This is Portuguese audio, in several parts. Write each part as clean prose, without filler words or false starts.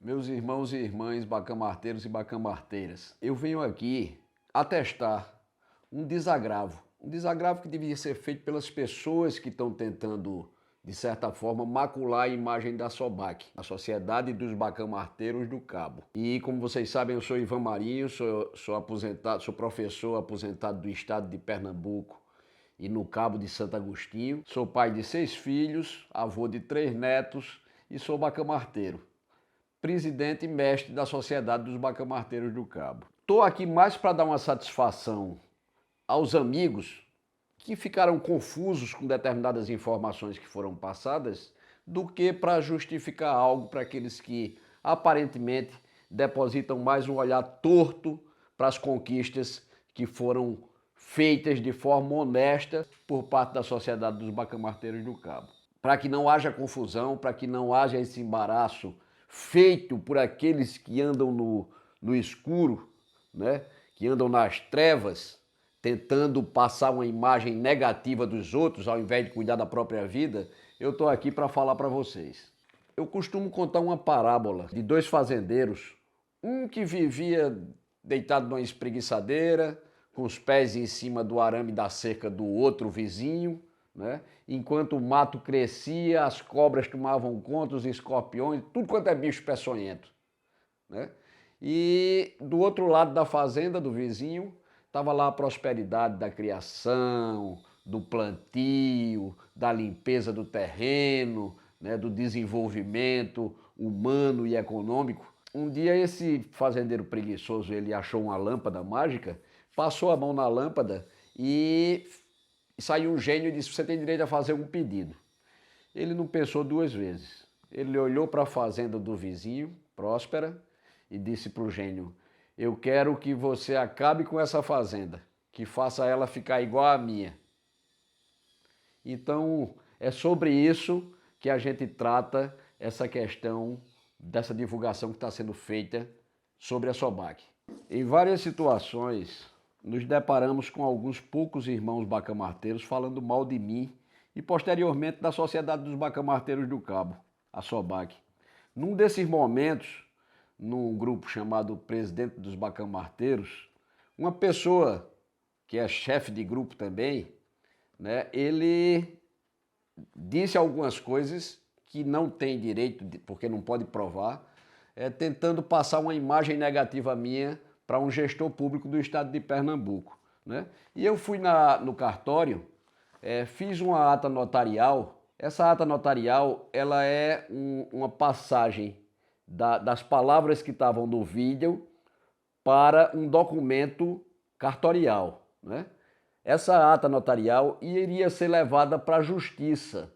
Meus irmãos e irmãs bacamarteiros e bacamarteiras, eu venho aqui atestar um desagravo que devia ser feito pelas pessoas que estão tentando, de certa forma, macular a imagem da SOBAC, a Sociedade dos Bacamarteiros do Cabo. E como vocês sabem, eu sou Ivan Marinho, sou aposentado, sou professor aposentado do estado de Pernambuco e no Cabo de Santo Agostinho. Sou pai de 6 filhos, avô de 3 netos e sou bacamarteiro, presidente e mestre da Sociedade dos Bacamarteiros do Cabo. Estou aqui mais para dar uma satisfação aos amigos que ficaram confusos com determinadas informações que foram passadas, do que para justificar algo para aqueles que aparentemente depositam mais um olhar torto para as conquistas que foram feitas de forma honesta por parte da Sociedade dos Bacamarteiros do Cabo. Para que não haja confusão, para que não haja esse embaraço feito por aqueles que andam no escuro, né? Que andam nas trevas, tentando passar uma imagem negativa dos outros ao invés de cuidar da própria vida, eu estou aqui para falar para vocês. Eu costumo contar uma parábola de 2 fazendeiros, um que vivia deitado numa espreguiçadeira, com os pés em cima do arame da cerca do outro vizinho, né? Enquanto o mato crescia, as cobras tomavam conta, os escorpiões, tudo quanto é bicho peçonhento, né? E do outro lado da fazenda do vizinho estava lá a prosperidade da criação, do plantio, da limpeza do terreno, né? Do desenvolvimento humano e econômico. Um dia esse fazendeiro preguiçoso, ele achou uma lâmpada mágica, passou a mão na lâmpada e saiu um gênio e disse: você tem direito a fazer um pedido. Ele não pensou 2 vezes. Ele olhou para a fazenda do vizinho, próspera, e disse para o gênio: eu quero que você acabe com essa fazenda, que faça ela ficar igual à minha. Então, é sobre isso que a gente trata essa questão dessa divulgação que está sendo feita sobre a SOBAC. Em várias situações, nos deparamos com alguns poucos irmãos bacamarteiros falando mal de mim e posteriormente da Sociedade dos Bacamarteiros do Cabo, a SOBAC. Num desses momentos, num grupo chamado Presidente dos Bacamarteiros, uma pessoa que é chefe de grupo também, né, ele disse algumas coisas que não tem direito, porque não pode provar, tentando passar uma imagem negativa minha para um gestor público do estado de Pernambuco, né? E eu fui no cartório, fiz uma ata notarial. Essa ata notarial, ela é uma passagem das palavras que estavam no vídeo para um documento cartorial, né? Essa ata notarial iria ser levada para a justiça.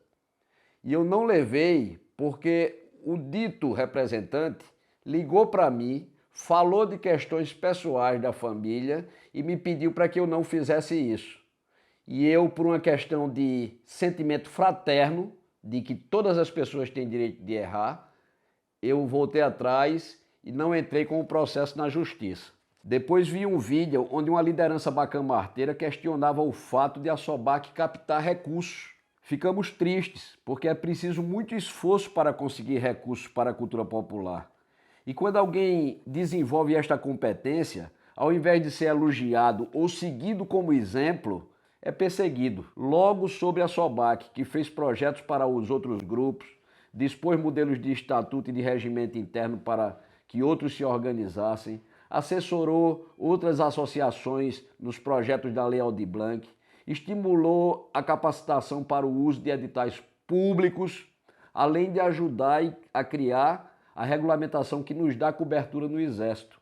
E eu não levei porque o dito representante ligou para mim, falou de questões pessoais da família e me pediu para que eu não fizesse isso. E eu, por uma questão de sentimento fraterno, de que todas as pessoas têm direito de errar, eu voltei atrás e não entrei com o processo na justiça. Depois vi um vídeo onde uma liderança bacamarteira questionava o fato de a SOBAC captar recursos. Ficamos tristes, porque é preciso muito esforço para conseguir recursos para a cultura popular. E quando alguém desenvolve esta competência, ao invés de ser elogiado ou seguido como exemplo, é perseguido. Logo sobre a SOBAC, que fez projetos para os outros grupos, dispôs modelos de estatuto e de regimento interno para que outros se organizassem, assessorou outras associações nos projetos da Lei Aldir Blanc, estimulou a capacitação para o uso de editais públicos, além de ajudar a criar a regulamentação que nos dá cobertura no Exército,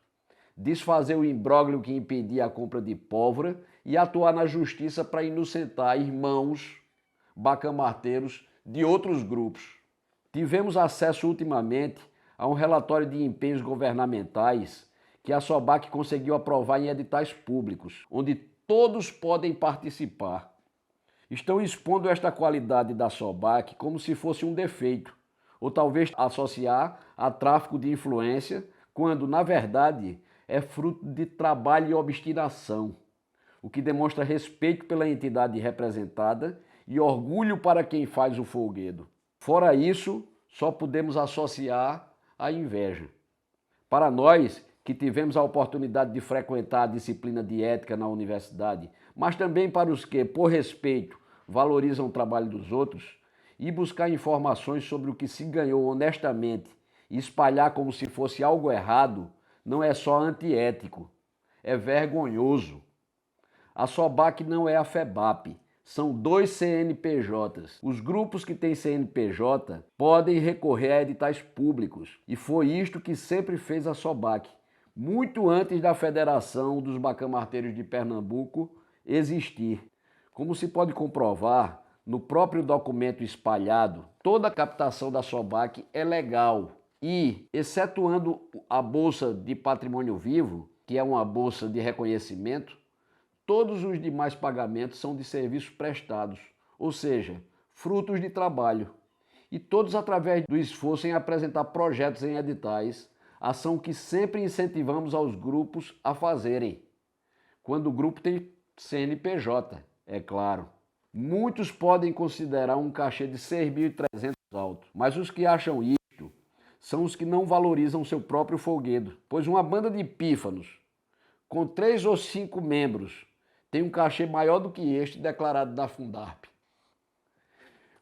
desfazer o imbróglio que impedia a compra de pólvora e atuar na justiça para inocentar irmãos bacamarteiros de outros grupos. Tivemos acesso ultimamente a um relatório de empenhos governamentais que a SOBAC conseguiu aprovar em editais públicos, onde todos podem participar. Estão expondo esta qualidade da SOBAC como se fosse um defeito, ou talvez associar a tráfico de influência, quando, na verdade, é fruto de trabalho e obstinação, o que demonstra respeito pela entidade representada e orgulho para quem faz o folguedo. Fora isso, só podemos associar a inveja. Para nós, que tivemos a oportunidade de frequentar a disciplina de ética na universidade, mas também para os que, por respeito, valorizam o trabalho dos outros, e buscar informações sobre o que se ganhou honestamente e espalhar como se fosse algo errado, não é só antiético, é vergonhoso. A SOBAC não é a FEBAP, são 2 CNPJs. Os grupos que têm CNPJ podem recorrer a editais públicos, e foi isto que sempre fez a SOBAC, muito antes da Federação dos Bacamarteiros de Pernambuco existir. Como se pode comprovar, no próprio documento espalhado, toda a captação da SOBAC é legal e, excetuando a Bolsa de Patrimônio Vivo, que é uma bolsa de reconhecimento, todos os demais pagamentos são de serviços prestados, ou seja, frutos de trabalho, e todos através do esforço em apresentar projetos em editais, ação que sempre incentivamos aos grupos a fazerem, quando o grupo tem CNPJ, é claro. Muitos podem considerar um cachê de 6.300 alto, mas os que acham isto são os que não valorizam seu próprio folguedo, pois uma banda de pífanos com 3 ou 5 membros tem um cachê maior do que este declarado da Fundarp.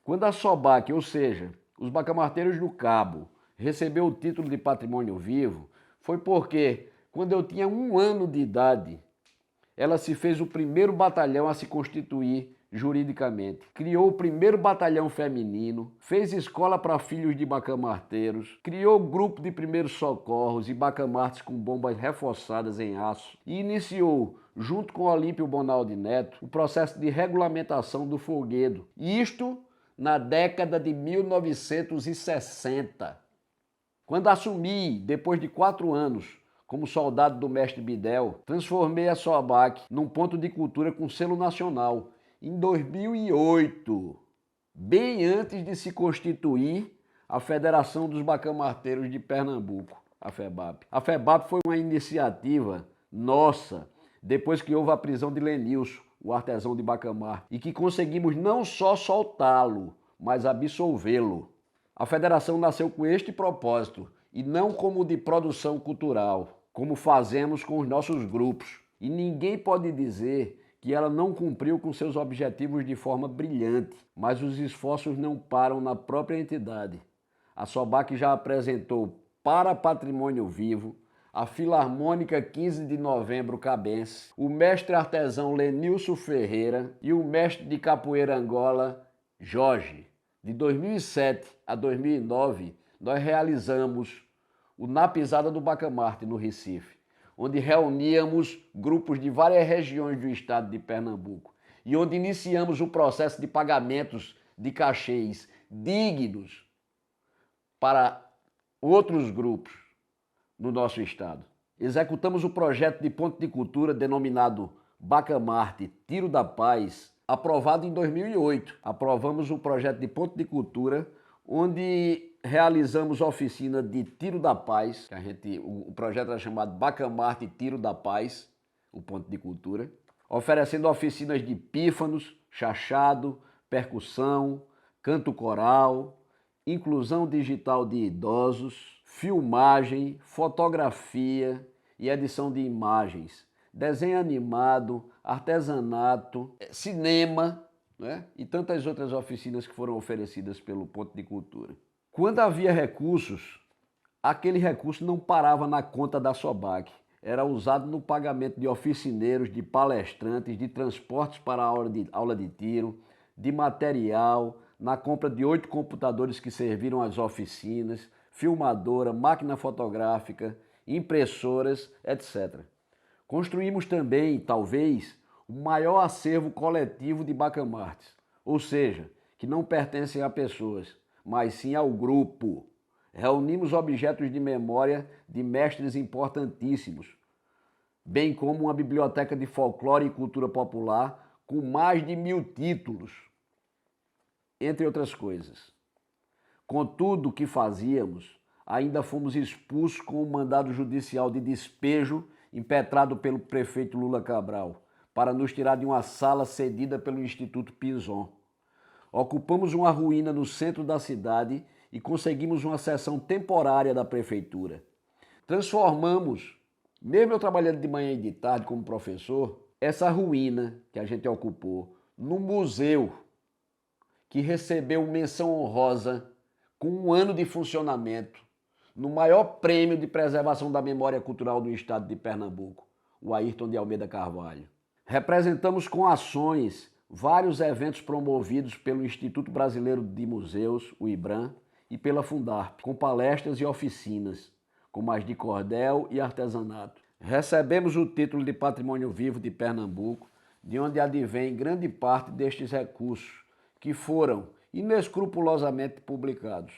Quando a SOBAC, ou seja, os Bacamarteiros do Cabo, recebeu o título de Patrimônio Vivo, foi porque, quando eu tinha 1 ano de idade, ela se fez o primeiro batalhão a se constituir juridicamente. Criou o primeiro batalhão feminino, fez escola para filhos de bacamarteiros, criou grupo de primeiros socorros e bacamartes com bombas reforçadas em aço e iniciou, junto com Olímpio Bonaldi Neto, o processo de regulamentação do folguedo. Isto na década de 1960. Quando assumi, depois de 4 anos, como soldado do mestre Bidel, transformei a SOBAC num ponto de cultura com selo nacional, em 2008, bem antes de se constituir a Federação dos Bacamarteiros de Pernambuco, a FEBAP. A FEBAP foi uma iniciativa nossa, depois que houve a prisão de Lenilson, o artesão de Bacamarte, e que conseguimos não só soltá-lo, mas absolvê-lo. A federação nasceu com este propósito, e não como de produção cultural, como fazemos com os nossos grupos. E ninguém pode dizer que ela não cumpriu com seus objetivos de forma brilhante, mas os esforços não param na própria entidade. A SOBAC já apresentou para Patrimônio Vivo a Filarmônica 15 de Novembro Cabense, o mestre artesão Lenilson Ferreira e o mestre de capoeira Angola, Jorge. De 2007 a 2009, nós realizamos o Na Pisada do Bacamarte, no Recife, onde reuníamos grupos de várias regiões do estado de Pernambuco e onde iniciamos o processo de pagamentos de cachês dignos para outros grupos no nosso estado. Executamos o projeto de ponto de cultura denominado Bacamarte Tiro da Paz, aprovado em 2008. Aprovamos um projeto de ponto de cultura onde realizamos a oficina de Tiro da Paz, que o projeto era chamado Bacamarte Tiro da Paz, o ponto de cultura, oferecendo oficinas de pífanos, chachado, percussão, canto coral, inclusão digital de idosos, filmagem, fotografia e edição de imagens, desenho animado, artesanato, cinema, né? E tantas outras oficinas que foram oferecidas pelo Ponto de Cultura. Quando havia recursos, aquele recurso não parava na conta da SOBAC, era usado no pagamento de oficineiros, de palestrantes, de transportes para a aula de tiro, de material, na compra de 8 computadores que serviram às oficinas, filmadora, máquina fotográfica, impressoras, etc. Construímos também, talvez, o maior acervo coletivo de bacamartes, ou seja, que não pertencem a pessoas, mas sim ao grupo. Reunimos objetos de memória de mestres importantíssimos, bem como uma biblioteca de folclore e cultura popular com mais de 1000 títulos, entre outras coisas. Com tudo o que fazíamos, ainda fomos expulsos com um mandado judicial de despejo impetrado pelo prefeito Lula Cabral, para nos tirar de uma sala cedida pelo Instituto Pinzon. Ocupamos uma ruína no centro da cidade e conseguimos uma sessão temporária da prefeitura. Transformamos, mesmo eu trabalhando de manhã e de tarde como professor, essa ruína que a gente ocupou num museu que recebeu menção honrosa com 1 ano de funcionamento no maior prêmio de preservação da memória cultural do estado de Pernambuco, o Ayrton de Almeida Carvalho. Representamos com ações vários eventos promovidos pelo Instituto Brasileiro de Museus, o IBRAM, e pela Fundarp, com palestras e oficinas, como as de cordel e artesanato. Recebemos o título de Patrimônio Vivo de Pernambuco, de onde advém grande parte destes recursos, que foram inescrupulosamente publicados.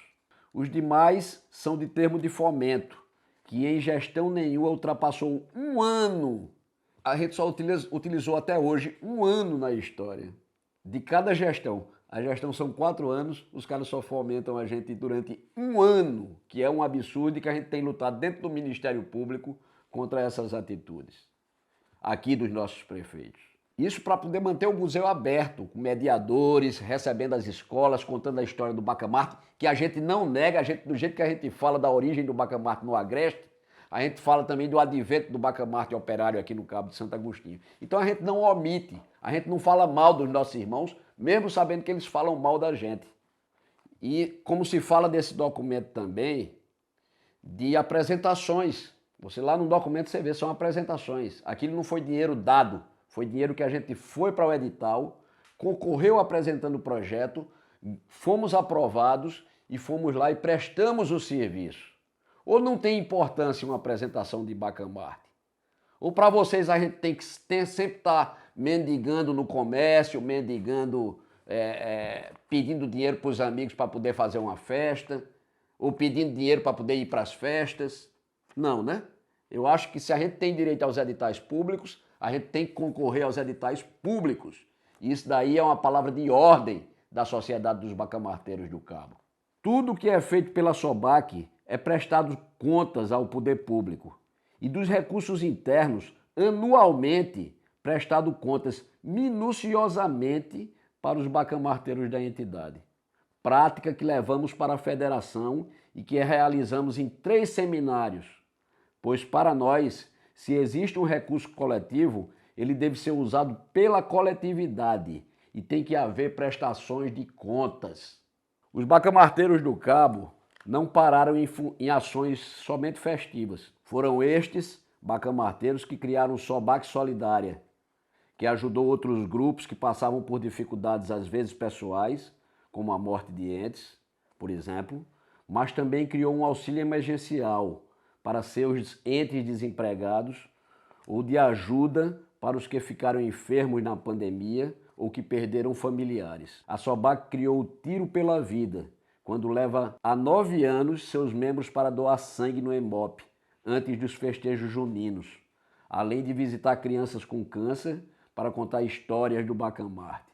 Os demais são de termo de fomento, que em gestão nenhuma ultrapassou 1 ano. A gente só utilizou até hoje 1 ano na história de cada gestão. A gestão são 4 anos, os caras só fomentam a gente durante 1 ano, que é um absurdo e que a gente tem lutado dentro do Ministério Público contra essas atitudes, aqui dos nossos prefeitos. Isso para poder manter o museu aberto, com mediadores, recebendo as escolas, contando a história do Bacamarte, que a gente não nega, do jeito que a gente fala da origem do Bacamarte no Agreste, a gente fala também do advento do Bacamarte operário aqui no Cabo de Santo Agostinho. Então a gente não omite, a gente não fala mal dos nossos irmãos, mesmo sabendo que eles falam mal da gente. E como se fala desse documento também, de apresentações. Você lá no documento você vê, são apresentações. Aquilo não foi dinheiro dado, foi dinheiro que a gente foi para o edital, concorreu apresentando o projeto, fomos aprovados e fomos lá e prestamos o serviço. Ou não tem importância uma apresentação de Bacamarte? Ou para vocês a gente tem que sempre estar mendigando no comércio, mendigando, pedindo dinheiro para os amigos para poder fazer uma festa, ou pedindo dinheiro para poder ir para as festas? Não, né? Eu acho que se a gente tem direito aos editais públicos, a gente tem que concorrer aos editais públicos. E isso daí é uma palavra de ordem da Sociedade dos Bacamarteiros do Cabo. Tudo que é feito pela SOBAC é prestado contas ao poder público. E dos recursos internos, anualmente, prestado contas minuciosamente para os bacamarteiros da entidade. Prática que levamos para a federação e que realizamos em 3 seminários, pois para nós, se existe um recurso coletivo, ele deve ser usado pela coletividade e tem que haver prestações de contas. Os bacamarteiros do Cabo não pararam em ações somente festivas. Foram estes bacamarteiros que criaram o SOBAC Solidária, que ajudou outros grupos que passavam por dificuldades às vezes pessoais, como a morte de entes, por exemplo, mas também criou um auxílio emergencial para seus entes desempregados ou de ajuda para os que ficaram enfermos na pandemia ou que perderam familiares. A SOBAC criou o Tiro pela Vida, quando leva há 9 anos seus membros para doar sangue no Hemop, antes dos festejos juninos, além de visitar crianças com câncer para contar histórias do Bacamarte.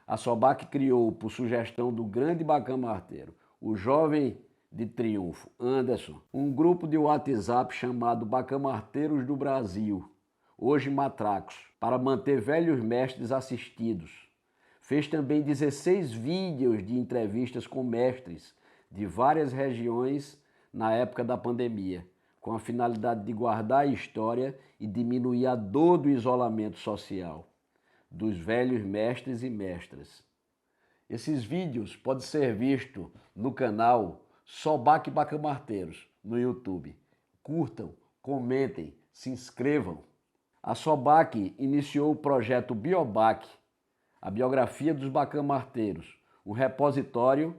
A SOBAC criou, por sugestão do grande bacamarteiro, o jovem de Triunfo, Anderson, um grupo de WhatsApp chamado Bacamarteiros do Brasil, hoje Matracos, para manter velhos mestres assistidos. Fez também 16 vídeos de entrevistas com mestres de várias regiões na época da pandemia, com a finalidade de guardar a história e diminuir a dor do isolamento social dos velhos mestres e mestras. Esses vídeos podem ser vistos no canal SOBAC Bacamarteiros, no YouTube. Curtam, comentem, se inscrevam. A SOBAC iniciou o projeto Biobac, a biografia dos bacamarteiros, um repositório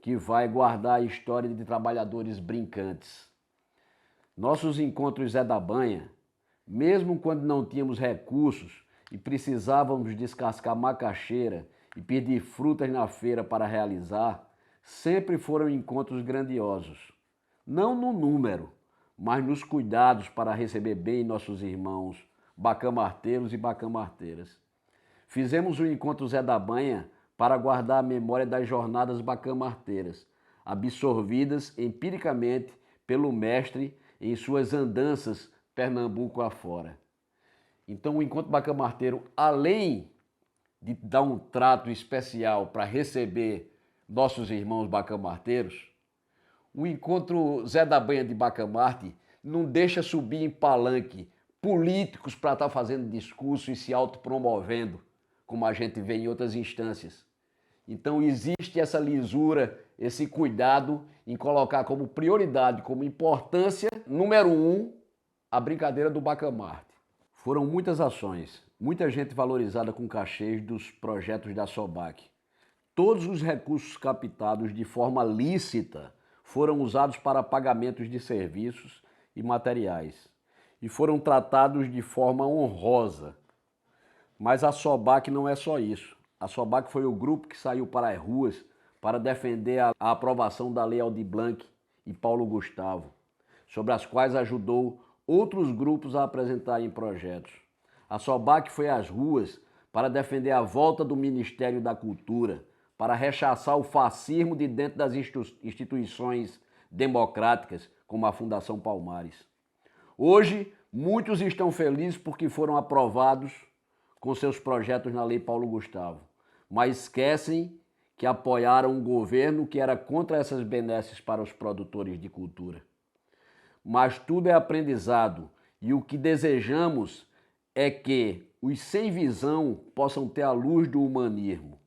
que vai guardar a história de trabalhadores brincantes. Nossos encontros Zé da Banha, mesmo quando não tínhamos recursos e precisávamos descascar macaxeira e pedir frutas na feira para realizar, sempre foram encontros grandiosos. Não no número, mas nos cuidados para receber bem nossos irmãos bacamarteiros e bacamarteiras. Fizemos o encontro Zé da Banha para guardar a memória das jornadas bacamarteiras, absorvidas empiricamente pelo mestre em suas andanças Pernambuco afora. Então o encontro bacamarteiro, além de dar um trato especial para receber nossos irmãos bacamarteiros, O encontro Zé da Banha de Bacamarte não deixa subir em palanque políticos para estar fazendo discurso e se autopromovendo, como a gente vê em outras instâncias. Então existe essa lisura, esse cuidado em colocar como prioridade, como importância, número 1, a brincadeira do Bacamarte. Foram muitas ações, muita gente valorizada com cachês dos projetos da SOBAC. Todos os recursos captados de forma lícita foram usados para pagamentos de serviços e materiais e foram tratados de forma honrosa. Mas a SOBAC não é só isso. A SOBAC foi o grupo que saiu para as ruas para defender a aprovação da Lei Aldir Blanc e Paulo Gustavo, sobre as quais ajudou outros grupos a apresentarem projetos. A SOBAC foi às ruas para defender a volta do Ministério da Cultura, para rechaçar o fascismo de dentro das instituições democráticas, como a Fundação Palmares. Hoje, muitos estão felizes porque foram aprovados com seus projetos na Lei Paulo Gustavo, mas esquecem que apoiaram um governo que era contra essas benesses para os produtores de cultura. Mas tudo é aprendizado e o que desejamos é que os sem visão possam ter a luz do humanismo.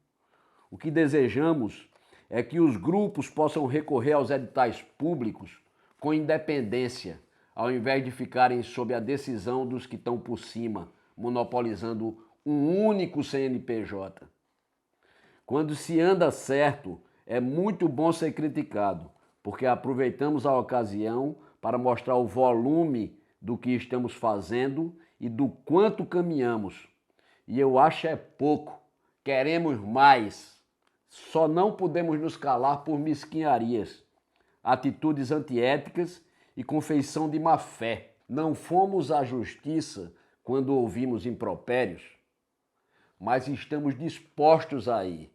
O que desejamos é que os grupos possam recorrer aos editais públicos com independência, ao invés de ficarem sob a decisão dos que estão por cima, monopolizando um único CNPJ. Quando se anda certo, é muito bom ser criticado, porque aproveitamos a ocasião para mostrar o volume do que estamos fazendo e do quanto caminhamos. E eu acho é pouco, queremos mais. Só não podemos nos calar por mesquinharias, atitudes antiéticas e confeição de má fé. Não fomos à justiça quando ouvimos impropérios, mas estamos dispostos a ir,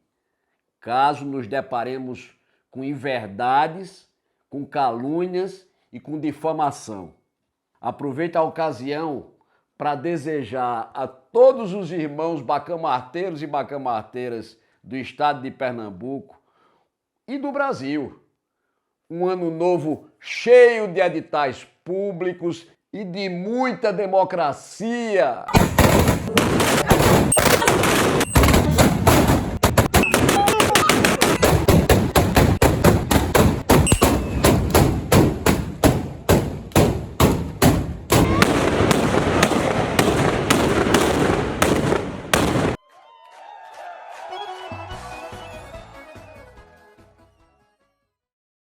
caso nos deparemos com inverdades, com calúnias e com difamação. Aproveito a ocasião para desejar a todos os irmãos bacamarteiros e bacamarteiras do estado de Pernambuco e do Brasil um ano novo cheio de editais públicos e de muita democracia.